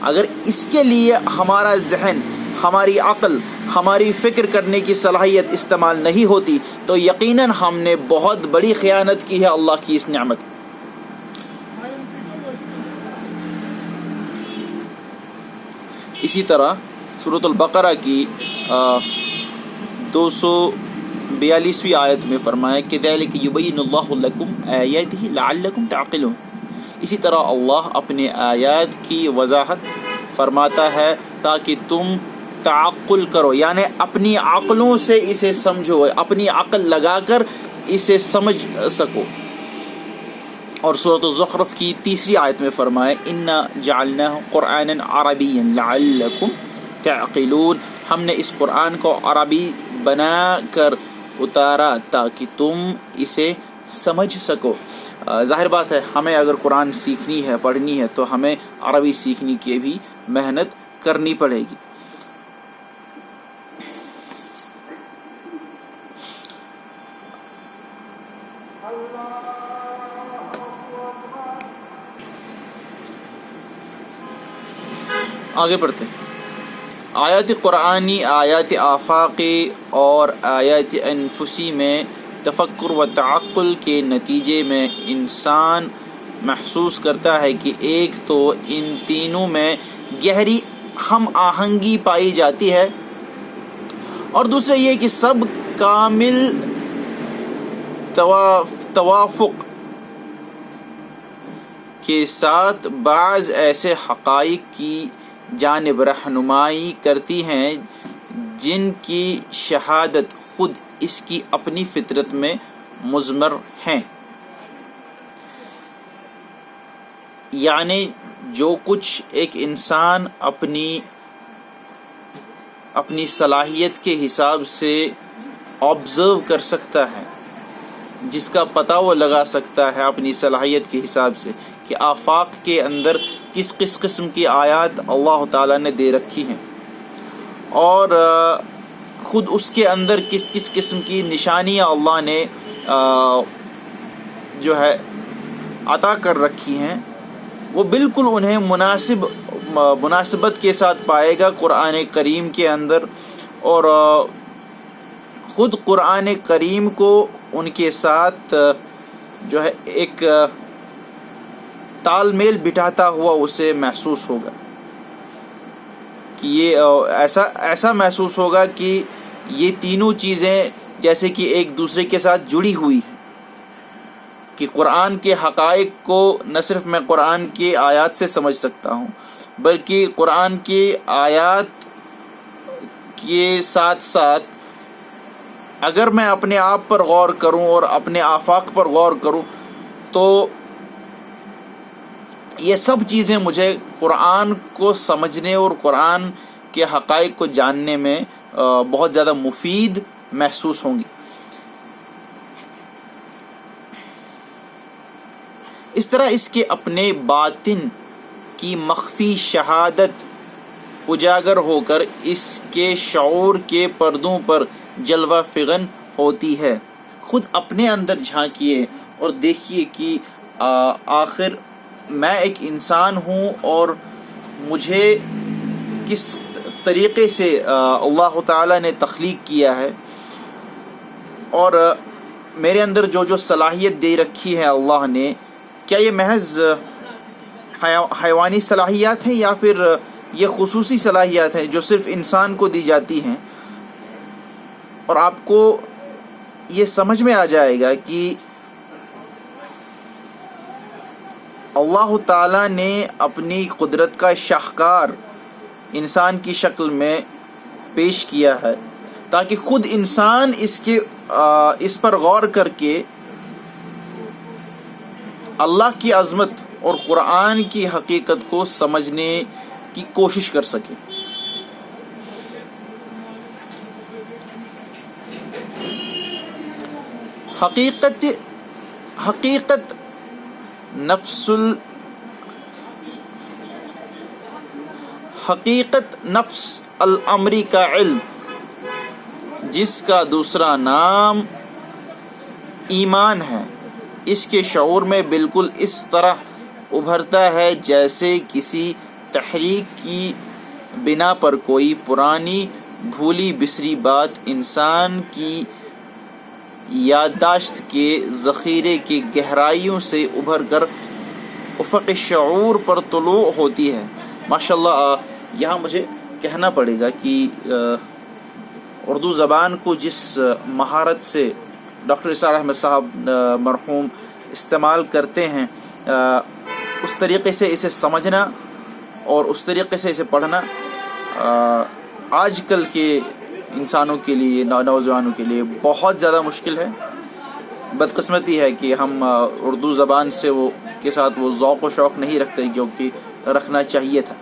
اگر اس کے لیے ہمارا ذہن، ہماری عقل، ہماری فکر کرنے کی صلاحیت استعمال نہیں ہوتی تو یقیناً ہم نے بہت بڑی خیانت کی ہے اللہ کی اس نعمت. اسی طرح سورۃ البقرہ کی 242ویں آیت میں فرمایا کہ ذَلِكَ يُبَيِّنُ اللَّهُ لَكُمْ آيَاتِهِ لَعَلَّكُمْ تَعْقِلُونَ. اسی طرح اللہ اپنے آیات کی وضاحت فرماتا ہے تاکہ تم تعقل کرو، یعنی اپنی عقلوں سے اسے سمجھو، اپنی عقل لگا کر اسے سمجھ سکو. اور سورۃ الزخرف کی 3 آیت میں فرمایا إِنَّا جَعَلْنَاهُ قُرْآنًا عَرَبِيًّا لَعَلَّكُمْ تَعْقِلُونَ. ہم نے اس قرآن کو عربی بنا کر اتارا تاکہ تم اسے سمجھ سکو. ظاہر بات ہے ہمیں اگر قرآن سیکھنی ہے، پڑھنی ہے تو ہمیں عربی سیکھنے کی بھی محنت کرنی پڑے گی. آگے پڑھتے ہیں. آیات قرآنی آیات آفاقی اور آیات انفسی میں تفکر و تعقل کے نتیجے میں انسان محسوس کرتا ہے کہ ایک تو ان تینوں میں گہری ہم آہنگی پائی جاتی ہے، اور دوسرا یہ کہ سب کامل توافق کے ساتھ بعض ایسے حقائق کی جانب رہنمائی کرتی ہیں جن کی شہادت خود اس کی اپنی فطرت میں مضمر ہیں. یعنی جو کچھ ایک انسان اپنی صلاحیت کے حساب سے آبزرو کر سکتا ہے، جس کا پتہ وہ لگا سکتا ہے اپنی صلاحیت کے حساب سے کہ آفاق کے اندر کس قسم کی آیات اللہ تعالیٰ نے دے رکھی ہیں، اور خود اس کے اندر کس قسم کی نشانیاں اللہ نے جو ہے عطا کر رکھی ہیں، وہ بالکل انہیں مناسبت کے ساتھ پائے گا قرآن کریم کے اندر. اور خود قرآن کریم کو ان کے ساتھ جو ہے ایک تال میل بٹھاتا ہوا اسے محسوس ہوگا کہ یہ ایسا محسوس ہوگا کہ یہ تینوں چیزیں جیسے کہ ایک دوسرے کے ساتھ جڑی ہوئی ہیں، کہ قرآن کے حقائق کو نہ صرف میں قرآن کی آیات سے سمجھ سکتا ہوں بلکہ قرآن کی آیات کے ساتھ ساتھ اگر میں اپنے آپ پر غور کروں اور اپنے آفاق پر غور کروں تو یہ سب چیزیں مجھے قرآن کو سمجھنے اور قرآن کے حقائق کو جاننے میں بہت زیادہ مفید محسوس ہوں گی. اس طرح اس کے اپنے باطن کی مخفی شہادت اجاگر ہو کر اس کے شعور کے پردوں پر جلوہ فغن ہوتی ہے. خود اپنے اندر جھانکیے اور دیکھیے کہ آخر میں ایک انسان ہوں اور مجھے کس طریقے سے اللہ تعالیٰ نے تخلیق کیا ہے، اور میرے اندر جو صلاحیت دے رکھی ہے اللہ نے، کیا یہ محض حیوانی صلاحیات ہیں یا پھر یہ خصوصی صلاحیات ہیں جو صرف انسان کو دی جاتی ہیں. اور آپ کو یہ سمجھ میں آ جائے گا کہ اللہ تعالیٰ نے اپنی قدرت کا شاہکار انسان کی شکل میں پیش کیا ہے تاکہ خود انسان اس پر غور کر کے اللہ کی عظمت اور قرآن کی حقیقت کو سمجھنے کی کوشش کر سکے. حقیقت نفس الامری کا علم، جس کا دوسرا نام ایمان ہے، اس کے شعور میں بالکل اس طرح ابھرتا ہے جیسے کسی تحریک کی بنا پر کوئی پرانی بھولی بسری بات انسان کی یادداشت کے ذخیرے کی گہرائیوں سے ابھر کر افق شعور پر طلوع ہوتی ہے۔ ماشاءاللہ، یہاں مجھے کہنا پڑے گا کہ اردو زبان کو جس مہارت سے ڈاکٹر اسرار احمد صاحب مرحوم استعمال کرتے ہیں، اس طریقے سے اسے سمجھنا اور اس طریقے سے اسے پڑھنا آج کل کے انسانوں کے لیے، نوجوانوں کے لیے بہت زیادہ مشکل ہے۔ بدقسمتی ہے کہ ہم اردو زبان سے کے ساتھ وہ ذوق و شوق نہیں رکھتے جو کہ رکھنا چاہیے تھا۔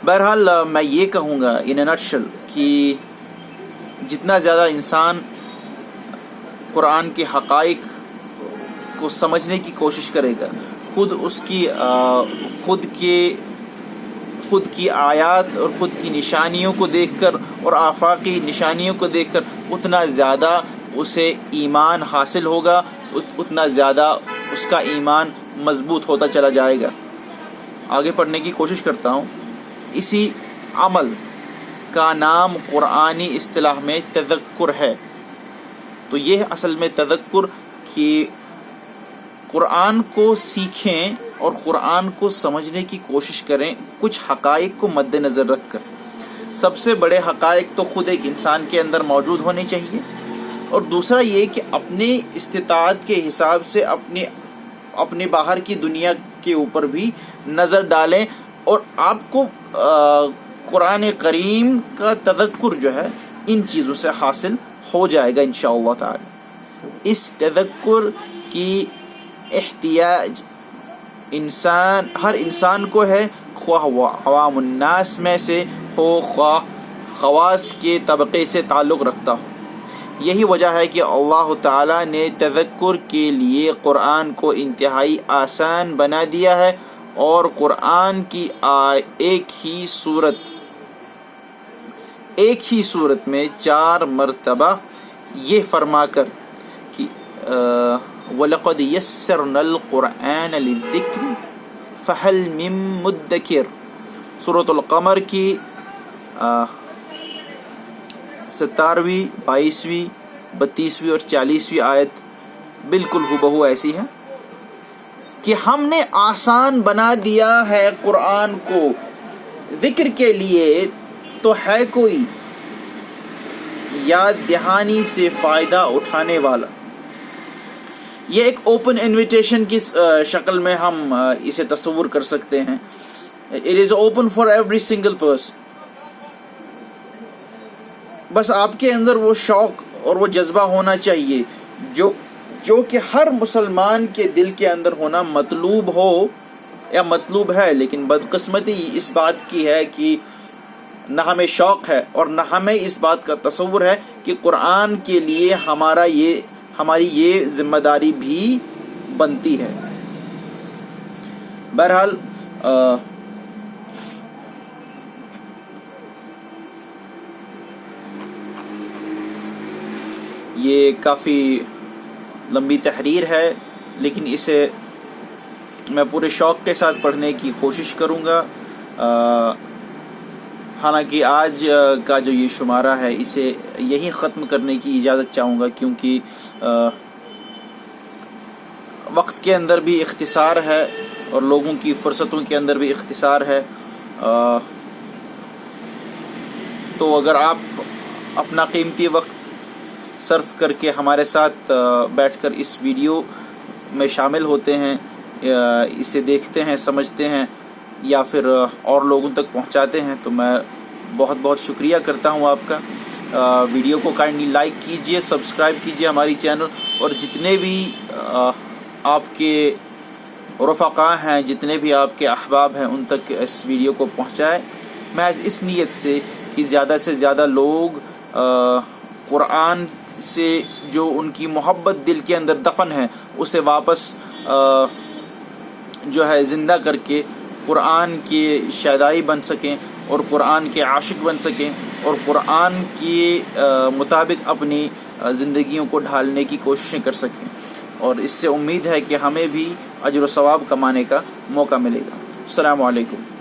بہرحال میں یہ کہوں گا ان نٹشل کہ جتنا زیادہ انسان قرآن کے حقائق کو سمجھنے کی کوشش کرے گا، خود کی آیات اور خود کی نشانیوں کو دیکھ کر اور آفاقی نشانیوں کو دیکھ کر اتنا زیادہ اسے ایمان حاصل ہوگا، اتنا زیادہ اس کا ایمان مضبوط ہوتا چلا جائے گا۔ آگے پڑھنے کی کوشش کرتا ہوں۔ اسی عمل کا نام قرآنی اصطلاح میں تذکر ہے۔ تو یہ اصل میں تذکر کہ قرآن کو سیکھیں اور قرآن کو سمجھنے کی کوشش کریں کچھ حقائق کو مد نظر رکھ کر۔ سب سے بڑے حقائق تو خود ایک انسان کے اندر موجود ہونے چاہیے، اور دوسرا یہ کہ اپنے استطاعت کے حساب سے اپنے باہر کی دنیا کے اوپر بھی نظر ڈالیں، اور آپ کو قرآن کریم کا تذکر جو ہے ان چیزوں سے حاصل ہو جائے گا انشاءاللہ تعالی۔ اس تذکر کی احتیاج ہر انسان کو ہے، خواہ وہ عوام الناس میں سے ہو، خواہ خواص کے طبقے سے تعلق رکھتا ہو۔ یہی وجہ ہے کہ اللہ تعالیٰ نے تذکر کے لیے قرآن کو انتہائی آسان بنا دیا ہے، اور قرآن کی ایک ہی صورت میں 4 مرتبہ یہ فرما کر کہ وَلَقَدْ يَسَّرْنَا الْقُرْآنَ لِلذِّكْرِ فَهَلْ مِن مُدَّكِرٍ، سورۃ القمر کی 17ویں، 22ویں، 32ویں اور 40ویں آیت بالکل ہو ایسی ہے کہ ہم نے آسان بنا دیا ہے قرآن کو ذکر کے لیے، تو ہے کوئی یاد دہانی سے فائدہ اٹھانے والا۔ یہ ایک اوپن انویٹیشن کی شکل میں ہم اسے تصور کر سکتے ہیں۔ It is open for every single person۔ بس آپ کے اندر وہ شوق اور وہ جذبہ ہونا چاہیے جو کہ ہر مسلمان کے دل کے اندر ہونا مطلوب ہو یا مطلوب ہے، لیکن بدقسمتی اس بات کی ہے کہ نہ ہمیں شوق ہے اور نہ ہمیں اس بات کا تصور ہے کہ قرآن کے لیے ہماری یہ ذمہ داری بھی بنتی ہے۔ بہرحال یہ کافی لمبی تحریر ہے، لیکن اسے میں پورے شوق کے ساتھ پڑھنے کی کوشش کروں گا۔ حالانکہ آج کا جو یہ شمارہ ہے اسے یہی ختم کرنے کی اجازت چاہوں گا، کیونکہ وقت کے اندر بھی اختصار ہے اور لوگوں کی فرصتوں کے اندر بھی اختصار ہے۔ تو اگر آپ اپنا قیمتی وقت صرف کر کے ہمارے ساتھ بیٹھ کر اس ویڈیو میں شامل ہوتے ہیں، اسے دیکھتے ہیں، سمجھتے ہیں یا پھر اور لوگوں تک پہنچاتے ہیں، تو میں بہت بہت شکریہ کرتا ہوں آپ کا۔ ویڈیو کو کائنڈلی لائک کیجئے، سبسکرائب کیجئے ہماری چینل، اور جتنے بھی آپ کے رفقاء ہیں، جتنے بھی آپ کے احباب ہیں، ان تک اس ویڈیو کو پہنچائیں، محض اس نیت سے کہ زیادہ سے زیادہ لوگ قرآن سے جو ان کی محبت دل کے اندر دفن ہے اسے واپس جو ہے زندہ کر کے قرآن کے شیدائی بن سکیں اور قرآن کے عاشق بن سکیں اور قرآن کے مطابق اپنی زندگیوں کو ڈھالنے کی کوششیں کر سکیں، اور اس سے امید ہے کہ ہمیں بھی اجر و ثواب کمانے کا موقع ملے گا۔ السلام علیکم۔